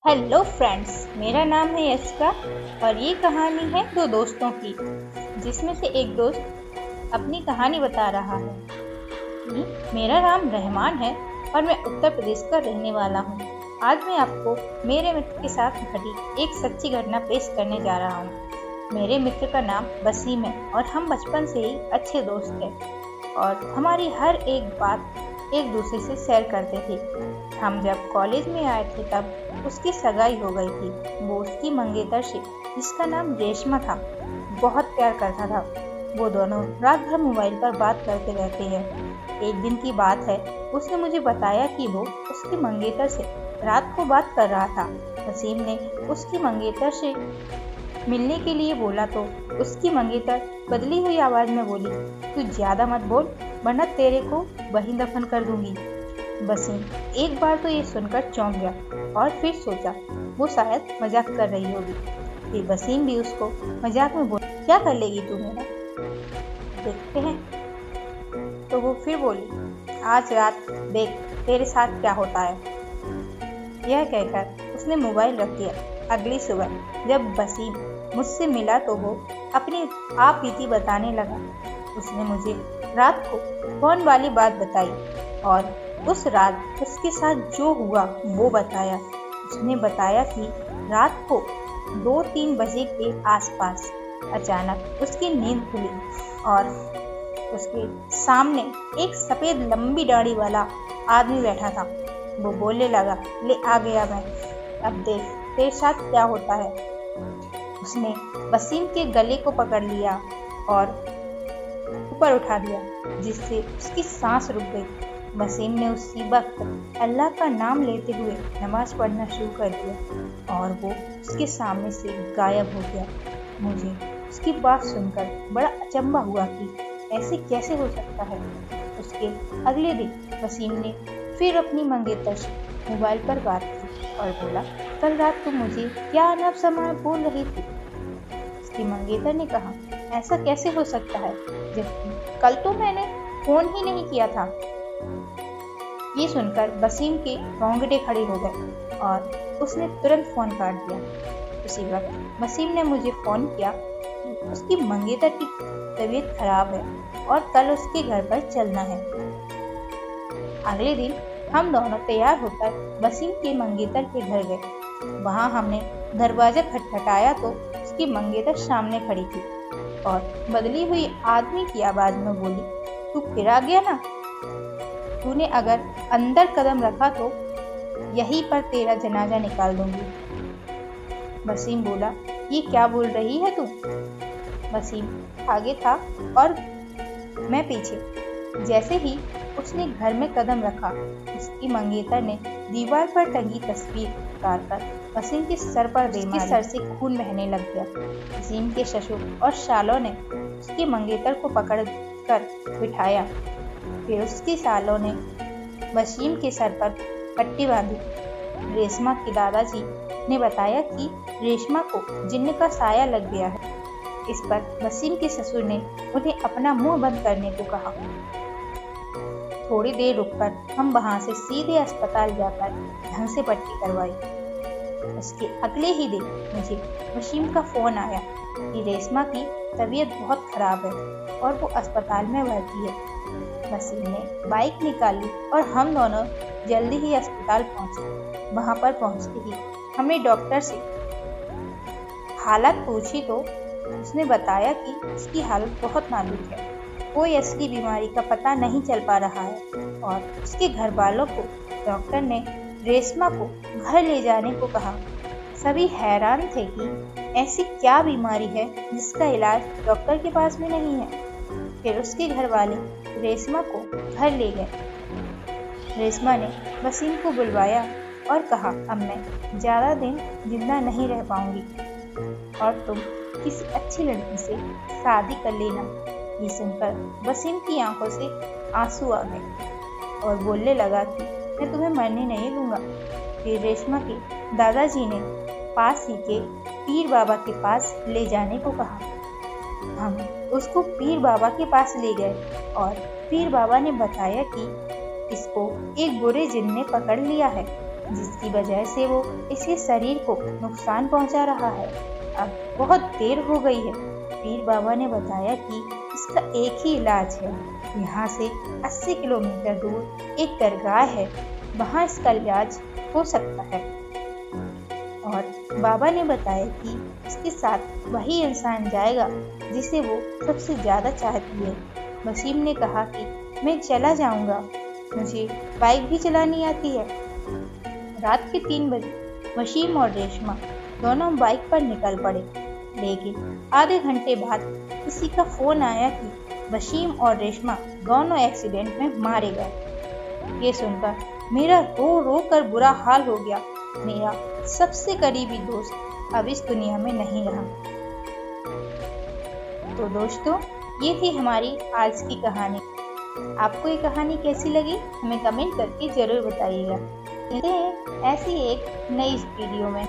Hello friends, मेरा नाम है यशिका और ये कहानी है दो दोस्तों की, जिसमें से एक दोस्त अपनी कहानी बता रहा है कि मेरा नाम रहमान है और मैं उत्तर प्रदेश का रहने वाला हूँ। आज मैं आपको मेरे मित्र के साथ घटी एक सच्ची घटना पेश करने जा रहा हूँ। मेरे मित्र का नाम वसीम है और हम बचपन से ही अच्छे दोस्त हैं और हमारी हर एक बात एक दूसरे से शेयर करते थे। हम जब कॉलेज में आए थे तब उसकी सगाई हो गई थी। वो उसकी मंगेतर से, जिसका नाम रेशमा था, बहुत प्यार करता था। वो दोनों रात भर मोबाइल पर बात करते रहते हैं। एक दिन की बात है, उसने मुझे बताया कि वो उसकी मंगेतर से रात को बात कर रहा था। वसीम ने उसकी मंगेतर से मिलने के लिए बोला तो उसकी मंगेतर बदली हुई आवाज में बोली, तू ज्यादा मत बोल वरना तेरे को वहीं दफन कर दूंगी। वसीम एक बार तो ये सुनकर चौंक गया और फिर सोचा वो शायद मजाक कर रही होगी। फिर वसीम भी उसको मजाक में बोला, क्या कर लेगी तू मेरा, देखते हैं। तो वो फिर बोली, आज रात देख तेरे साथ क्या होता है। यह कहकर उसने मोबाइल रख दिया। अगली सुबह जब वसीम मुझसे मिला तो वो अपनी आप बीती बताने लगा। उसने मुझे रात को फोन वाली बात बताई और उस रात उसके साथ जो हुआ वो बताया। उसने बताया कि रात को 2-3 बजे के आसपास अचानक उसकी नींद खुली और उसके सामने एक सफेद लंबी दाढ़ी वाला आदमी बैठा था। वो बोलने लगा, ले आ गया मैं, अब देख तेरे साथ क्या होता है। उसने वसीम के गले को पकड़ लिया और ऊपर उठा दिया, जिससे उसकी सांस रुक गई। वसीम ने उसी वक्त अल्लाह का नाम लेते हुए नमाज पढ़ना शुरू कर दिया और वो उसके सामने से गायब हो गया। मुझे उसकी बात सुनकर बड़ा अचंभा हुआ कि ऐसे कैसे हो सकता है। उसके अगले दिन वसीम ने फिर अपनी मंगेतर से मोबाइल पर बात की और बोला, कल रात तुम मुझे क्या अनब समय बोल रही थी। उसकी मंगेतर ने कहा, ऐसा कैसे हो सकता है जबकि कल तो मैंने फोन ही नहीं किया था। ये सुनकर वसीम के रोंगटे खड़े हो गए और उसने तुरंत फोन काट दिया। उसी वक्त वसीम ने मुझे फोन किया कि उसकी मंगेतर की तबीयत खराब है और कल उसके घर पर चलना है। अगले दिन हम दोनों तैयार होकर वसीम के मंगेतर के घर गए। वहां हमने दरवाजा खटखटाया तो उसकी मंगेतर सामने खड़ी थी और बदली हुई आदमी की आवाज में बोली, तू फिर आ गया ना, तूने अगर अंदर कदम रखा तो यहीं पर तेरा जनाजा निकाल दूंगी। वसीम बोला, ये क्या बोल रही है तू। वसीम आगे था और मैं पीछे। जैसे ही उसने घर में कदम रखा, उसकी मंगेतर ने दीवार पर टंगी तस्वीर उतारकर वसीम के सर पर दे मारी। सर से खून बहने लग गया। वसीम के ससुर और सालों ने उसकी मंगेतर को पकड़ कर बिठाया। फिर उसकी सालों ने वसीम के सर पर पट्टी बांधी। रेशमा के दादाजी ने बताया कि रेशमा को जिन्न का साया लग गया है। इस पर वसीम के ससुर ने उन्हें अपना मुंह बंद करने को कहा। थोड़ी देर रुककर हम वहां से सीधे अस्पताल जाकर ढंग से पट्टी करवाई। उसके अगले ही दिन मुझे वसीम का फोन आया कि रेशमा की तबीयत बहुत खराब है और वो अस्पताल में भर्ती है। वसीम ने बाइक निकाली और हम दोनों जल्दी ही अस्पताल पहुंचे। वहां पर पहुंचते ही हमने डॉक्टर से हालत पूछी तो उसने बताया कि उसकी हालत बहुत नाजुक है, कोई असली बीमारी का पता नहीं चल पा रहा है और उसके घर वालों को डॉक्टर ने रेशमा को घर ले जाने को कहा। सभी हैरान थे कि ऐसी क्या बीमारी है जिसका इलाज डॉक्टर के पास भी नहीं है। फिर उसके घर वाले रेशमा को घर ले गए। रेशमा ने वसीम को बुलवाया और कहा, अब मैं ज्यादा दिन जिंदा नहीं रह पाऊंगी और तुम किसी अच्छी लड़की से शादी कर लेना। ये सुनकर वसीम की आंखों से आंसू आ गए और बोलने लगा कि मैं तुम्हें मरने नहीं दूंगा। फिर रेशमा के दादाजी ने पास ही के पीर बाबा के पास ले जाने को कहा। हम उसको पीर बाबा के पास ले गए और पीर बाबा ने बताया कि इसको एक बुरे जिन ने पकड़ लिया है जिसकी वजह से वो इसके शरीर को नुकसान पहुंचा रहा है। अब बहुत देर हो गई है। पीर बाबा ने बताया कि इसका एक ही इलाज है। यहाँ से 80 किलोमीटर दूर एक दरगाह है, वहाँ इसका इलाज हो सकता है। और बाबा ने बताया कि इसके साथ वही इंसान जाएगा जिसे वो सबसे ज़्यादा चाहती है। वसीम ने कहा कि मैं चला जाऊंगा, मुझे बाइक भी चलानी आती है। रात के 3 बजे वसीम और रेशमा दोनों बाइक पर निकल पड़े, लेकिन आधे घंटे बाद किसी का फोन आया कि वसीम और रेशमा दोनों एक्सीडेंट में मारे गए। ये सुनकर मेरा रो रो कर बुरा हाल हो गया। मेरा सबसे करीबी दोस्त अब इस दुनिया में नहीं रहा। तो दोस्तों, ये थी हमारी आज की कहानी। आपको ये कहानी कैसी लगी हमें कमेंट करके जरूर बताइएगा। मिलते हैं ऐसी एक नई वीडियो में।